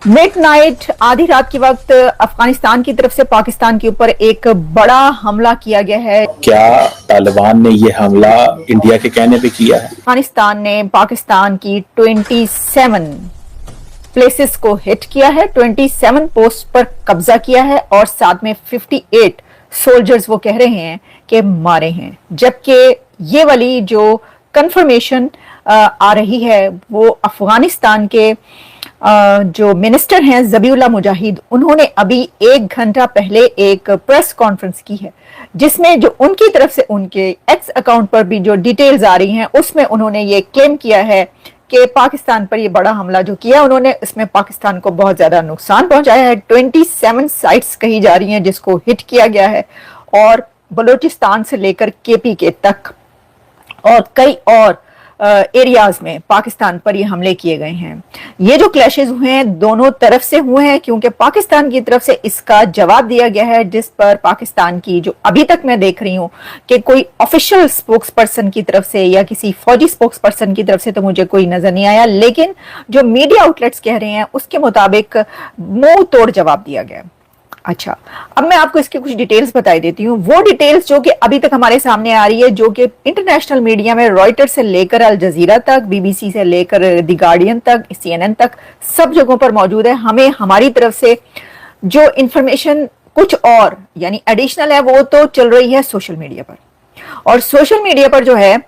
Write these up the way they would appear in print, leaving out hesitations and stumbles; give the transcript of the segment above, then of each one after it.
Mid night आधी रात के वक्त अफगानिस्तान की तरफ से पाकिस्तान के ऊपर एक बड़ा हमला किया गया है। क्या तालिबान ने ये हमला इंडिया के कहने पे किया है? अफगानिस्तान ने पाकिस्तान की 27 प्लेसेस को हिट किया है, 27 पोस्ट पर कब्जा किया है और साथ में 58 सोल्जर्स वो कह रहे हैं कि मारे हैं। जबकि ये वाली जो कंफर्मेशन आ रही है वो अफगानिस्तान के जो मिनिस्टर हैं ज़बीउल्लाह मुजाहिद, उन्होंने अभी 1 घंटा पहले एक प्रेस कॉन्फ्रेंस की है जिसमें जो उनकी तरफ से उनके एक्स अकाउंट पर भी जो डिटेल्स आ रही हैं उसमें उन्होंने ये क्लेम किया है कि पाकिस्तान पर ये बड़ा हमला जो किया उन्होंने, इसमें पाकिस्तान को बहुत ज्यादा नुकसान पहुंचाया है। 27 साइट्स कही जा रही हैं जिसको हिट किया गया है और बलूचिस्तान से लेकर केपीके तक और कई और एरियाज में पाकिस्तान पर ये हमले किए गए हैं। ये जो क्लैशेस हुए हैं दोनों तरफ से हुए हैं क्योंकि पाकिस्तान की तरफ से इसका जवाब दिया गया है, जिस पर पाकिस्तान की जो अभी तक मैं देख रही हूं कि कोई ऑफिशियल स्पोक्स पर्सन की तरफ से या किसी फौजी स्पोक्स पर्सन की तरफ से तो मुझे कोई नजर नहीं आया, लेकिन जो मीडिया आउटलेट्स कह रहे हैं उसके मुताबिक मुंह तोड़ जवाब दिया गया। अच्छा, अब मैं आपको इसके कुछ डिटेल्स बता देती हूँ। वो डिटेल्स जो कि अभी तक हमारे सामने आ रही है, जो कि इंटरनेशनल मीडिया में रॉयटर्स से लेकर अल जजीरा तक, बीबीसी से लेकर द गार्डियन तक, CNN तक, सब जगहों पर मौजूद है। हमें हमारी तरफ से जो इंफॉर्मेशन कुछ और यानी एडिशनल है वो तो चल रही है सोशल मीडिया पर, और सोशल मीडिया पर जो है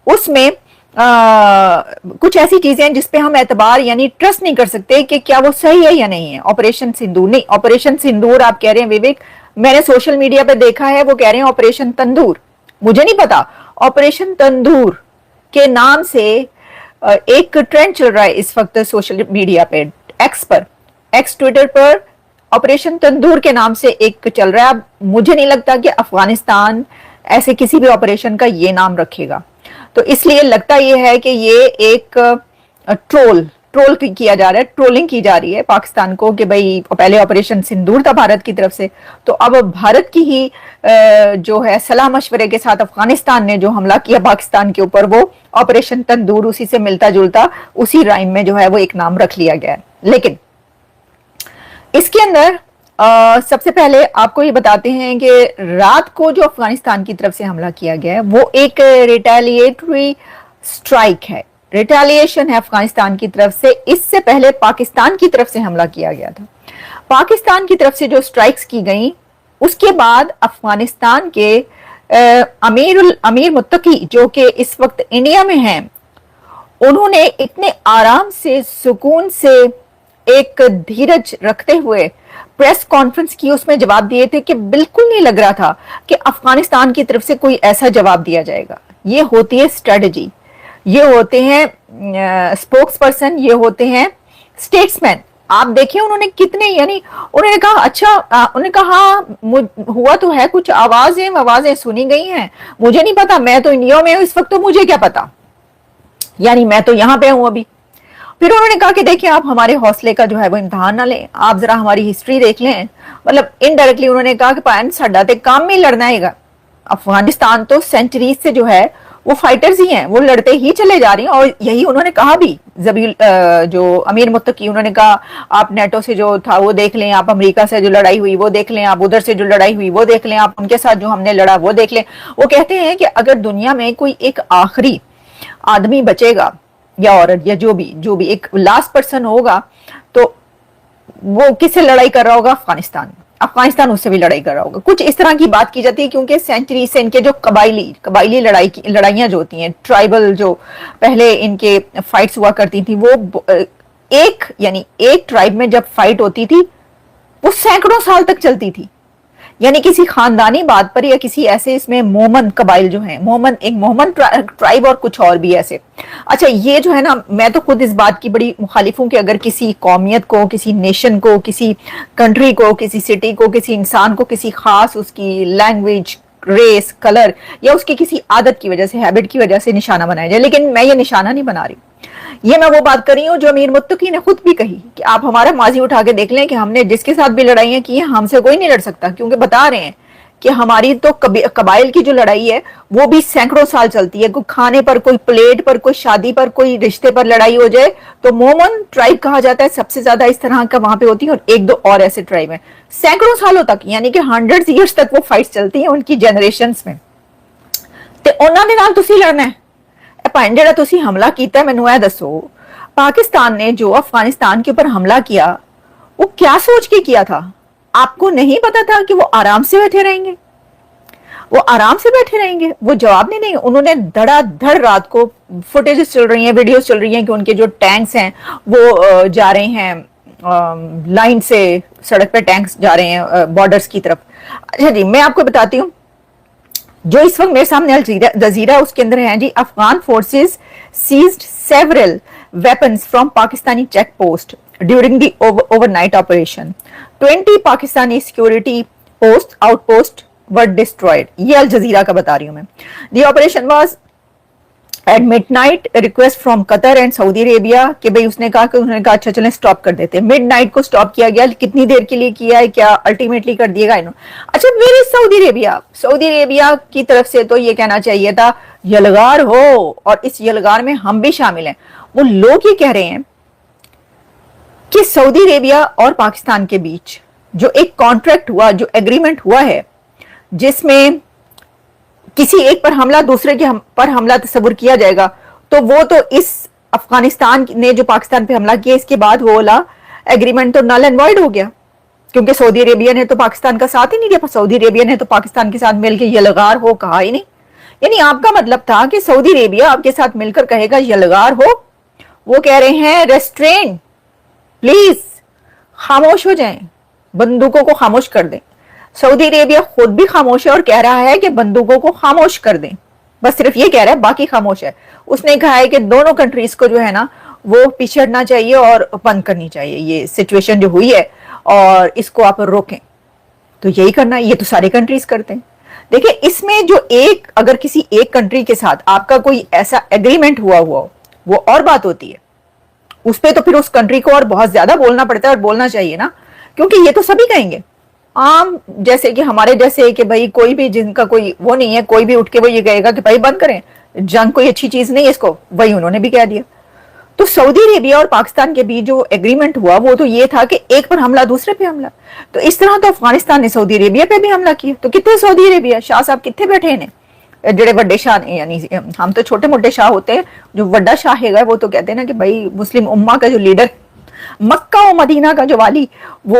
उसमें कुछ ऐसी चीजें हैं जिसपे हम एतबार यानी ट्रस्ट नहीं कर सकते कि क्या वो सही है या नहीं है। ऑपरेशन सिंदूर नहीं, ऑपरेशन सिंदूर आप कह रहे हैं विवेक, मैंने सोशल मीडिया पे देखा है वो कह रहे हैं ऑपरेशन तंदूर। मुझे नहीं पता, ऑपरेशन तंदूर के नाम से एक ट्रेंड चल रहा है इस वक्त सोशल मीडिया पे, एक्स ट्विटर पर ऑपरेशन तंदूर के नाम से एक चल रहा है। अब मुझे नहीं लगता कि अफगानिस्तान ऐसे किसी भी ऑपरेशन का ये नाम रखेगा, तो इसलिए लगता ये है कि ये एक ट्रोल किया जा रहा है, ट्रोलिंग की जा रही है पाकिस्तान को कि भाई पहले ऑपरेशन सिंदूर था भारत की तरफ से, तो अब भारत की ही जो है सलाह मशवरे के साथ अफगानिस्तान ने जो हमला किया पाकिस्तान के ऊपर वो ऑपरेशन तंदूर, उसी से मिलता जुलता उसी राइम में जो है वो एक नाम रख लिया गया है। लेकिन इसके अंदर सबसे पहले आपको ये बताते हैं कि रात को जो अफगानिस्तान की तरफ से हमला किया गया है वो एक रिटेलिएटरी स्ट्राइक है, रिटेलिएशन है अफगानिस्तान की तरफ से। इससे पहले पाकिस्तान की तरफ से हमला किया गया था। पाकिस्तान की तरफ से जो स्ट्राइक्स की गई उसके बाद अफगानिस्तान के अमीर मुत्तकी जो कि इस वक्त इंडिया में हैं, उन्होंने इतने आराम से सुकून से एक धीरज रखते हुए प्रेस कॉन्फ्रेंस की, उसमें जवाब दिए थे कि बिल्कुल नहीं लग रहा था कि अफगानिस्तान की तरफ से कोई ऐसा जवाब दिया जाएगा। ये होती है स्ट्रेटजी, ये होते हैं स्पोक्स पर्सन, ये होते हैं स्टेट्समैन। आप देखिए उन्होंने कितने, यानी उन्होंने कहा अच्छा, उन्होंने कहा हुआ तो है कुछ, आवाजें सुनी गई हैं, मुझे नहीं पता, मैं तो इंडिया में हूं इस वक्त, तो मुझे क्या पता, यानी मैं तो यहां पे हूं अभी। फिर उन्होंने कहा कि देखिए आप हमारे हौसले का जो है वो इम्तिहान ना लें, आप जरा हमारी हिस्ट्री देख लें। मतलब इनडायरेक्टली उन्होंने कहा कि पायन साडा ते काम में लड़ना है। अफगानिस्तान तो सेंचुरीज से जो है वो फाइटर्स ही हैं, वो लड़ते ही चले जा रही हैं, और यही उन्होंने कहा भी। जो अमीर मुत्तकी, उन्होंने कहा आप नेटो से जो था वो देख लें, आप अमेरिका से जो लड़ाई हुई वो देख लें, आप उधर से जो लड़ाई हुई वो देख लें, आप उनके साथ जो हमने लड़ा वो देख लें। वो कहते हैं कि अगर दुनिया में कोई एक आखिरी आदमी बचेगा या औरत या जो भी एक लास्ट पर्सन होगा, तो वो किससे लड़ाई कर रहा होगा? अफगानिस्तान उससे भी लड़ाई कर रहा होगा। कुछ इस तरह की बात की जाती है क्योंकि सेंचुरी से इनके जो कबाइली लड़ाइयां जो होती हैं, ट्राइबल जो पहले इनके फाइट्स हुआ करती थी, वो एक ट्राइब में जब फाइट होती थी वो सैकड़ों साल तक चलती थी, यानी किसी खानदानी बात पर या किसी ऐसे, इसमें मोमन कबाइल जो हैं, मोमन ट्राइब और कुछ और भी ऐसे। अच्छा, ये जो है ना, मैं तो खुद इस बात की बड़ी मुखालिफ हूं कि अगर किसी कौमियत को, किसी नेशन को, किसी कंट्री को, किसी सिटी को, किसी इंसान को किसी खास उसकी लैंग्वेज, रेस, कलर या उसकी किसी आदत की वजह से, हैबिट की वजह से निशाना बनाया जाए, लेकिन मैं ये निशाना नहीं बना रही। ये मैं वो बात कर रही हूँ जो अमीर मुत्तकी ने खुद भी कही कि आप हमारा माजी उठा के देख लें कि हमने जिसके साथ भी लड़ाइयां की हैं, हमसे कोई नहीं लड़ सकता, क्योंकि बता रहे हैं کہ ہماری تو قبائل کی جو لڑائی ہے وہ بھی سینکڑوں سال چلتی ہے. کوئی کھانے پر, کوئی پلیٹ پر, کوئی شادی پر, کوئی رشتے پر لڑائی ہو جائے تو مومن ٹرائب کہا جاتا ہے سب سے زیادہ اس طرح کا وہاں پہ ہوتی ہے, اور ایک دو اور ایسے ٹرائب ہیں سینکڑوں سالوں تک, یعنی کہ 100 ایئرس تک وہ فائٹس چلتی ہیں ان کی جنریشنز میں. تے انہاں دے نال تسی لڑنا ہے. پوائنٹ جڑا تسی حملہ کیتا ہے مینوں اے دسو, پاکستان نے جو افغانستان کے اوپر حملہ کیا وہ کیا سوچ کے کیا تھا؟ آپ کو نہیں پتا تھا کہ وہ آرام سے بیٹھے رہیں گے؟ وہ آرام سے بیٹھے رہیں گے؟ وہ جواب نہیں. انہوں نے دھڑا دھڑ رات کو فوٹیجز چل رہی ہیں, ویڈیوز چل رہی ہیں کہ ان کے جو ٹینکس ہیں وہ جا رہے ہیں لائن سے, سڑک پہ ٹینکس جا رہے ہیں بارڈرز کی طرف. اچھا جی, میں آپ کو بتاتی ہوں جو اس وقت میرے سامنے الجزیرہ اس کے اندر ہیں جی. Afghan forces seized several weapons from Pakistani check post during the overnight operation. 20 Pakistani security post outpost were destroyed. یہ الجزیرہ کا بتا رہی ہوں میں. The operation was at midnight. request from Qatar and Saudi Arabia کہ بھئی اس نے کہا اچھا چلیں سٹاپ کر دیتے. مڈ نائٹ کو سٹاپ کیا گیا. کتنی دیر کے لیے کیا ہے, کیا الٹیمیٹلی کر دیے گا انہوں. اچھا میرے سعودی عربیہ کی طرف سے تو یہ کہنا چاہیے تھا یلغار ہو, اور اس یلغار میں ہم بھی شامل ہیں. وہ لوگ یہ کہہ رہے ہیں کہ سعودی عربیہ اور پاکستان کے بیچ جو ایک کانٹریکٹ ہوا, جو ایگریمنٹ ہوا ہے, جس میں کسی ایک پر حملہ دوسرے کے پر حملہ تصور کیا جائے گا, تو وہ تو اس افغانستان نے جو پاکستان پہ حملہ کیا اس کے بعد وہ والا ایگریمنٹ تو نل اینڈ وائڈ ہو گیا, کیونکہ سعودی عربیہ نے تو پاکستان کا ساتھ ہی نہیں دیا. سعودی عربیہ نے تو پاکستان کے ساتھ مل کے یلغار ہو کہا ہی نہیں. یعنی آپ کا مطلب تھا کہ سعودی عربیہ آپ کے ساتھ مل کر کہے گا یلغار ہو. وہ کہہ رہے ہیں ریسٹرین, پلیز خاموش ہو جائیں, بندوقوں کو خاموش کر دیں. سعودی عربیہ خود بھی خاموش ہے اور کہہ رہا ہے کہ بندوقوں کو خاموش کر دیں. بس صرف یہ کہہ رہا ہے, باقی خاموش ہے. اس نے کہا ہے کہ دونوں کنٹریز کو جو ہے نا وہ پیچھے ہٹنا چاہیے اور بند کرنی چاہیے یہ سچویشن جو ہوئی ہے, اور اس کو آپ روکیں. تو یہی کرنا ہے, یہ تو سارے کنٹریز کرتے ہیں. دیکھیں اس میں جو ایک اگر کسی ایک کنٹری کے ساتھ آپ کا کوئی ایسا ایگریمنٹ ہوا ہو وہ اور بات ہوتی ہے. اس پہ تو پھر اس کنٹری کو اور بہت زیادہ بولنا پڑتا ہے, اور بولنا چاہیے نا, کیونکہ یہ تو سبھی کہیں گے. عام جیسے کہ ہمارے جیسے کہ بھائی کوئی بھی جن کا کوئی وہ نہیں ہے, کوئی بھی اٹھ کے وہ یہ کہے گا کہ بھائی بند کریں, جنگ کوئی اچھی چیز نہیں ہے اس کو, وہی انہوں نے بھی کہہ دیا. تو سعودی عربیہ اور پاکستان کے بیچ جو ایگریمنٹ ہوا وہ تو یہ تھا کہ ایک پر حملہ دوسرے پہ حملہ. تو اس طرح تو افغانستان نے سعودی عربیہ پہ بھی حملہ کیا. تو کتنے سعودی عربیہ شاہ صاحب کتنے بیٹھے ہیں جڑے وڈے شاہ نے, یعنی ہم تو چھوٹے موٹے شاہ ہوتے ہیں, جو وڈا شاہ ہے گا وہ تو کہتے ہیں نا کہ بھائی مسلم امہ کا جو لیڈر, مکہ و مدینہ کا جو والی, وہ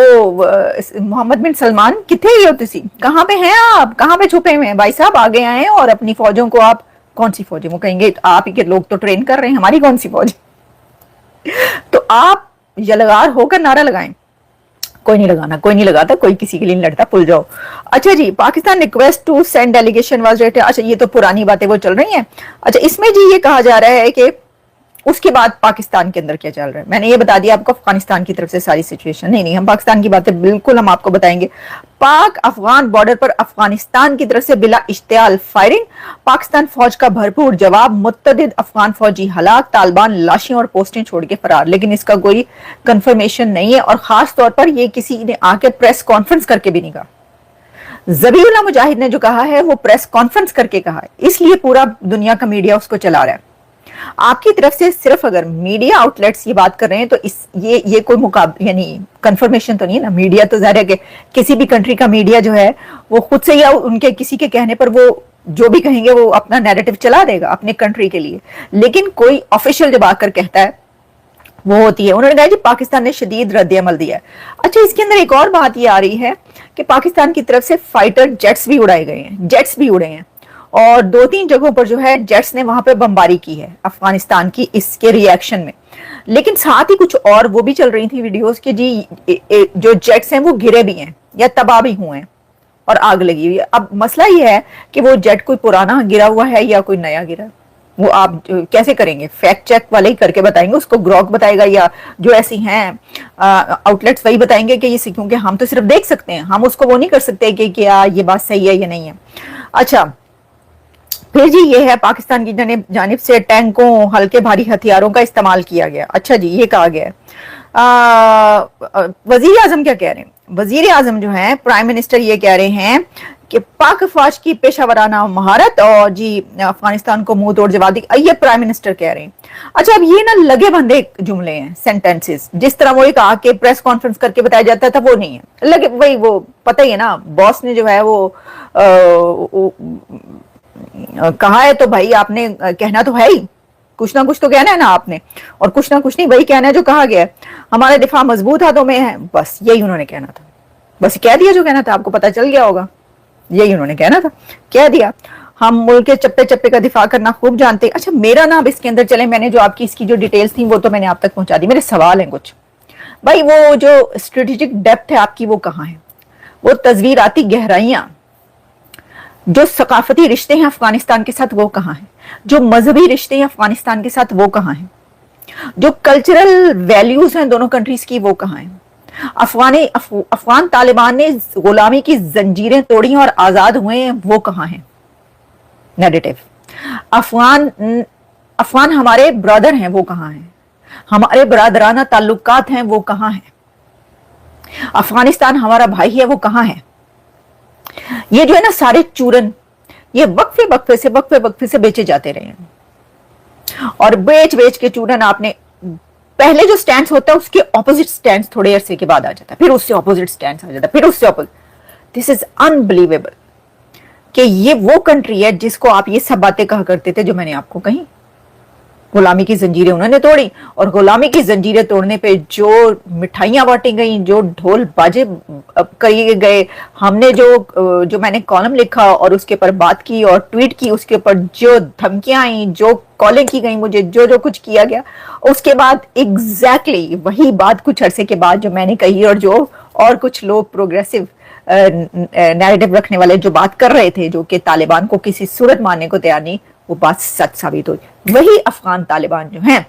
محمد بن سلمان, کتنے ہی ہوتے سی, کہاں پہ ہیں آپ, کہاں پہ چھپے ہوئے ہیں بھائی صاحب, آگے آئے اور اپنی فوجوں کو آپ, کون سی فوجیں, وہ کہیں گے آپ ہی کے لوگ تو ٹرین کر رہے ہیں, ہماری کون سی فوج. تو آپ یلغار ہو کر نعرہ لگائیں. کوئی نہیں لگانا, کوئی نہیں لگاتا, کوئی کسی کے لیے نہیں لڑتا, بھول جاؤ. اچھا جی, Pakistan request to send delegation was rate. اچھا یہ تو پرانی باتیں وہ چل رہی ہیں. اچھا اس میں جی یہ کہا جا رہا ہے کہ اس کے بعد پاکستان کے اندر کیا چل رہا ہے. میں نے یہ بتا دیا آپ کو افغانستان کی طرف سے ساری سچویشن. نہیں ہم پاکستان کی باتیں بالکل ہم آپ کو بتائیں گے. پاک افغان بارڈر پر افغانستان کی طرف سے بلا اشتعال فائرنگ, پاکستان فوج کا بھرپور جواب, متعدد افغان فوجی ہلاک, طالبان لاشیں اور پوسٹیں چھوڑ کے فرار. لیکن اس کا کوئی کنفرمیشن نہیں ہے, اور خاص طور پر یہ کسی نے آ کے پریس کانفرنس کر کے بھی نہیں کہا. ذبیح اللہ مجاہد نے جو کہا ہے وہ پریس کانفرنس کر کے کہا ہے, اس لیے پورا دنیا کا میڈیا اس کو چلا رہا ہے. آپ کی طرف سے صرف اگر میڈیا آؤٹ لیٹس یہ بات کر رہے ہیں تو یہ کوئی مقابلہ یعنی کنفرمیشن تو نہیں ہے نا. میڈیا تو ظاہر ہے کہ کسی بھی کنٹری کا میڈیا جو ہے وہ خود سے یا ان کے کسی کے کہنے پر وہ جو بھی کہیں گے وہ اپنا نیریٹو چلا دے گا اپنے کنٹری کے لیے. لیکن کوئی آفیشیل جب آ کر کہتا ہے وہ ہوتی ہے. انہوں نے کہا جی پاکستان نے شدید رد عمل دیا ہے. اچھا اس کے اندر ایک اور بات یہ آ رہی ہے کہ پاکستان کی طرف سے فائٹر جیٹس بھی اڑائے گئے ہیں, جیٹس بھی اڑے ہیں, اور 2-3 جگہوں پر جو ہے جیٹس نے وہاں پہ بمباری کی ہے افغانستان کی اس کے ری ایکشن میں. لیکن ساتھ ہی کچھ اور وہ بھی چل رہی تھی ویڈیوز کہ جی جو جیٹس ہیں وہ گرے بھی ہیں یا تباہ بھی ہوئے ہیں اور آگ لگی ہوئی ہے. اب مسئلہ یہ ہے کہ وہ جیٹ کوئی پرانا گرا ہوا ہے یا کوئی نیا گرا, وہ آپ کیسے کریں گے؟ فیکٹ چیک والے ہی کر کے بتائیں گے, اس کو گروک بتائے گا یا جو ایسی ہیں آؤٹ لیٹس وہی بتائیں گے کہ یہ, کیونکہ ہم تو صرف دیکھ سکتے ہیں, ہم اس کو وہ نہیں کر سکتے کہ کیا یہ بات صحیح ہے یا نہیں ہے. اچھا پھر جی یہ ہے پاکستان کی جانب سے ٹینکوں ہلکے بھاری ہتھیاروں کا استعمال کیا گیا. اچھا جی یہ کہا گیا ہے. وزیر اعظم کیا کہہ رہے ہیں؟ وزیر اعظم جو ہیں پرائم منسٹر یہ کہہ رہے ہیں कि पाक अफवाज की पेशावराना महारत और जी अफगानिस्तान को मुंह तोड़ जवाब दी, ये प्राइम मिनिस्टर कह रहे हैं। अच्छा, अब ये ना लगे बंधे जुमले हैं, सेंटेंसेस, जिस तरह वो कहा कि प्रेस कॉन्फ्रेंस करके बताया जाता था, वो नहीं है, लगे वही, वो पता ही है ना, बॉस ने जो है वो कहा है तो भाई आपने कहना तो है ही, कुछ ना कुछ तो कहना है ना आपने, और कुछ ना कुछ नहीं, वही कहना है जो कहा गया है। हमारा दिफा मजबूत हाथों में है, बस यही उन्होंने कहना था, बस कह दिया जो कहना था, आपको पता चल गया होगा, यही उन्होंने कहना था, कह दिया। हम मुल्क के चप्पे चप्पे का दिफा करना खूब जानते हैं। अच्छा, मेरा ना अब इसके अंदर चले, मैंने जो आपकी इसकी जो डिटेल्स थी वो तो मैंने आप तक पहुंचा दी। मेरे सवाल हैं कुछ, भाई वो जो स्ट्रेटेजिक डेप्थ है आपकी वो कहाँ है, वो तस्वीराती गहराइयां, जो सकाफती रिश्ते हैं अफगानिस्तान के साथ वो कहाँ है, जो मजहबी रिश्ते हैं अफगानिस्तान के साथ वो कहाँ है, जो कल्चरल वैल्यूज हैं दोनों कंट्रीज की वो कहाँ है। अफगान तालिबान ने गुलामी की जंजीरें तोड़ी और आजाद हुए हैं, वो कहाँ है नैरेटिव। अफगान हमारे ब्रदर हैं, वो कहाँ है, हमारे बरादराना ताल्लुकात हैं, वो कहाँ है। अफगानिस्तान हमारा भाई है, वो कहाँ है। ये जो है ना सारे चूरन, ये वक्फे से बेचे जाते रहे हैं, और बेच के चूरन आपने, पहले जो स्टैंड होता है उसके ऑपोजिट स्टैंड थोड़े अरसे के बाद आ जाता है, फिर उससे ऑपोजिट स्टैंड आ जाता है, फिर उससे ऑपोजिट। दिस इज अनबिलीवेबल कि ये वो कंट्री है जिसको आप ये सब बातें कहा करते थे जो मैंने आपको कही। गुलामी की जंजीरें उन्होंने तोड़ी, और गुलामी की जंजीरें तोड़ने पे जो मिठाइयां बांटी गई, जो ढोल बाजे किए गए, हमने जो मैंने कॉलम लिखा और उसके ऊपर बात की और ट्वीट की, उसके ऊपर जो धमकियां आई, जो कॉलिंग की गई मुझे, जो कुछ किया गया, उसके बाद एग्जैक्टली वही बात कुछ अरसे के बाद जो मैंने कही, और कुछ लोग प्रोग्रेसिव नैरेटिव रखने वाले जो बात कर रहे थे, जो कि तालिबान को किसी सूरत मानने को तैयार नहीं, वो बात सच साबित हुई। वही अफगान तालिबान जो हैं,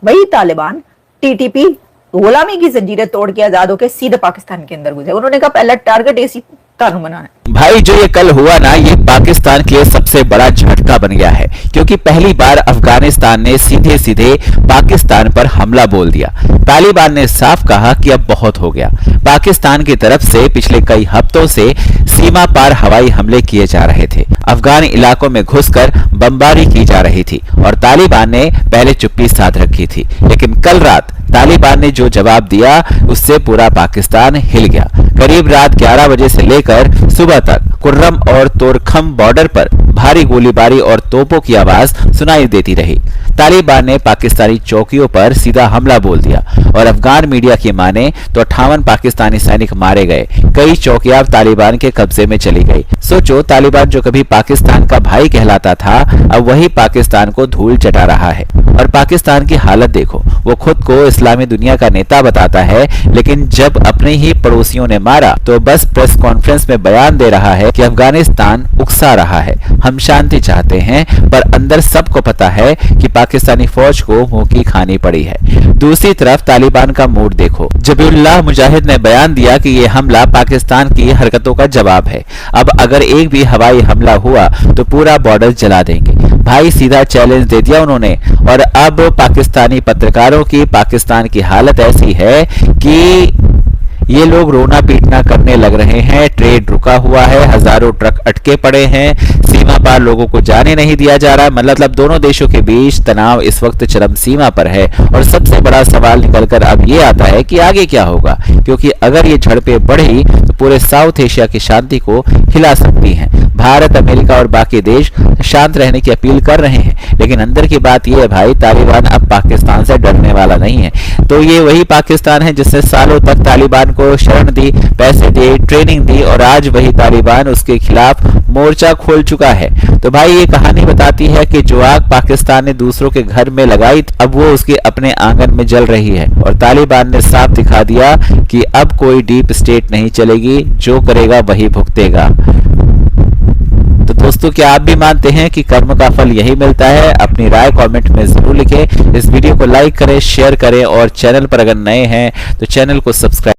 वही तालिबान टीटीपी गुलामी की जंजीरें तोड़ के आजाद होकर सीधे पाकिस्तान के अंदर घुसे। उन्होंने कहा पहला टारगेट इसी कानून बनाना है। भाई जो ये कल हुआ ना, ये पाकिस्तान के लिए सबसे बड़ा झटका बन गया है, क्योंकि पहली बार अफगानिस्तान ने सीधे सीधे पाकिस्तान पर हमला बोल दिया। तालिबान ने साफ कहा कि अब बहुत हो गया। पाकिस्तान की तरफ से पिछले कई हफ्तों से सीमा पार हवाई हमले किए जा रहे थे, अफगान इलाकों में घुसकर बमबारी की जा रही थी, और तालिबान ने पहले चुप्पी साध रखी थी। लेकिन कल रात तालिबान ने जो जवाब दिया उससे पूरा पाकिस्तान हिल गया। करीब रात 11 बजे से लेकर सुबह तक कुर्रम और तोरखम बॉर्डर पर भारी गोलीबारी और तोपों की आवाज सुनाई देती रही। तालिबान ने पाकिस्तानी चौकियों पर सीधा हमला बोल दिया, और अफगान मीडिया की माने तो 58 पाकिस्तानी सैनिक मारे गए। कई चौकियां तालिबान के कब्जे में चली गई। सोचो, तालिबान जो कभी पाकिस्तान का भाई कहलाता था, अब वही पाकिस्तान को धूल चटा रहा है। और पाकिस्तान की हालत देखो, वो खुद को इस्लामी दुनिया का नेता बताता है, लेकिन जब अपने ही पड़ोसियों ने मारा तो बस प्रेस कॉन्फ्रेंस में बयान दे रहा है कि अफगानिस्तान उकसा रहा है, हम शांति चाहते हैं, पर अंदर सबको पता है कि पाकिस्तानी फौज को मुंह की खानी पड़ी है। दूसरी तरफ तालिबान का मूड देखो, जबीउल्लाह मुजाहिद ने बयान दिया कि ये हमला पाकिस्तान की हरकतों का जवाब है, अब अगर एक भी हवाई हमला हुआ तो पूरा बॉर्डर जला देंगे। भाई सीधा चैलेंज दे दिया उन्होंने। और अब पाकिस्तानी पत्रकारों की पाकिस्तान की हालत ऐसी है कि ये लोग रोना पीटना करने लग रहे हैं। ट्रेड रुका हुआ है, हजारों ट्रक अटके पड़े हैं, सीमा पार लोगों को जाने नहीं दिया जा रहा है। मतलब दोनों देशों के बीच तनाव इस वक्त चरम सीमा पर है। और सबसे बड़ा सवाल निकलकर अब ये आता है कि आगे क्या होगा, क्योंकि अगर ये झड़पें बढ़ी तो पूरे साउथ एशिया की शांति को हिला सकती हैं। भारत, अमेरिका और बाकी देश शांत रहने की अपील कर रहे हैं, लेकिन अंदर की बात यह है भाई, तालिबान अब पाकिस्तान से डरने वाला नहीं है। तो ये वही पाकिस्तान है जिसने सालों तक तालिबान को शरण दी, पैसे दिए, ट्रेनिंग दी, और आज वही तालिबान उसके खिलाफ मोर्चा खोल चुका है। तो भाई ये कहानी बताती है कि जो आग पाकिस्तान ने दूसरों के घर में लगाई, अब वो उसके अपने आंगन में जल रही है। और तालिबान ने साफ दिखा दिया कि अब कोई डीप स्टेट नहीं चलेगी, जो करेगा वही भुगतेगा। तो दोस्तों, क्या आप भी मानते हैं कि कर्म का फल यही मिलता है? अपनी राय कमेंट में जरूर लिखें। इस वीडियो को लाइक करें, शेयर करें, और चैनल पर अगर नए हैं तो चैनल को सब्सक्राइब